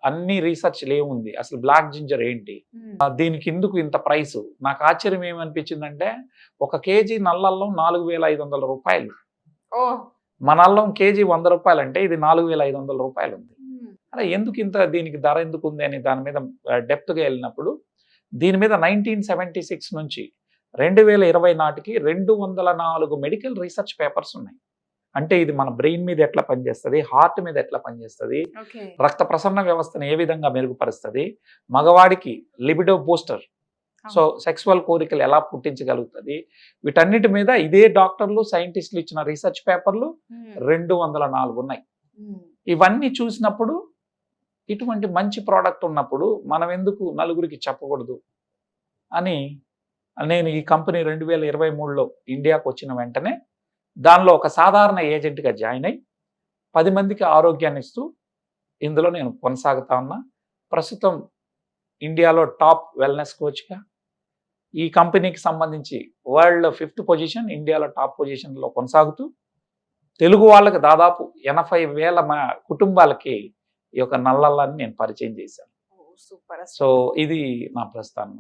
అన్ని రీసెర్చ్లు ఏముంది, అసలు బ్లాక్ జింజర్ ఏంటి, దీనికి ఎందుకు ఇంత ప్రైస్. నాకు ఆశ్చర్యం ఏమనిపించిందంటే, 1 కేజీ నల్లల్లం 4,500 రూపాయలు. మన అల్లం కేజీ 100 రూపాయలు అంటే ఇది 4,500 రూపాయలు ఉంది. అలా ఎందుకు ఇంత, దీనికి ధర ఎందుకు ఉంది అని దాని మీద డెప్త్గా వెళ్ళినప్పుడు, దీని మీద 1976 నుంచి 2020 నాటికి 204 మెడికల్ రీసెర్చ్ పేపర్స్ ఉన్నాయి. అంటే ఇది మన బ్రెయిన్ మీద ఎట్లా పనిచేస్తుంది, హార్ట్ మీద ఎట్లా పనిచేస్తుంది, రక్త ప్రసరణ వ్యవస్థను ఏ విధంగా మెరుగుపరుస్తుంది, మగవాడికి లిబిడో బూస్టర్, సో సెక్సువల్ కోరికలు ఎలా పుట్టించగలుగుతుంది, వీటన్నిటి మీద ఇదే డాక్టర్లు సైంటిస్టులు ఇచ్చిన రీసెర్చ్ పేపర్లు 204 ఉన్నాయి. ఇవన్నీ చూసినప్పుడు ఇటువంటి మంచి ప్రోడక్ట్ ఉన్నప్పుడు మనం ఎందుకు నలుగురికి చెప్పకూడదు అని నేను ఈ కంపెనీ 2023లో ఇండియాకు వచ్చిన వెంటనే దానిలో ఒక సాధారణ ఏజెంట్గా జాయిన్ అయ్యి 10 మందికి ఆరోగ్యాన్ని ఇస్తూ ఇందులో నేను కొనసాగుతా ఉన్నా. ప్రస్తుతం ఇండియాలో టాప్ వెల్నెస్ కోచ్గా, ఈ కంపెనీకి సంబంధించి వరల్డ్లో 5th పొజిషన్, ఇండియాలో టాప్ పొజిషన్లో కొనసాగుతూ తెలుగు వాళ్ళకి దాదాపు 80,000 కుటుంబాలకి ఈ యొక్క నల్లల్లాన్ని నేను పరిచయం చేశాను. సో ఇది నా ప్రస్థానం.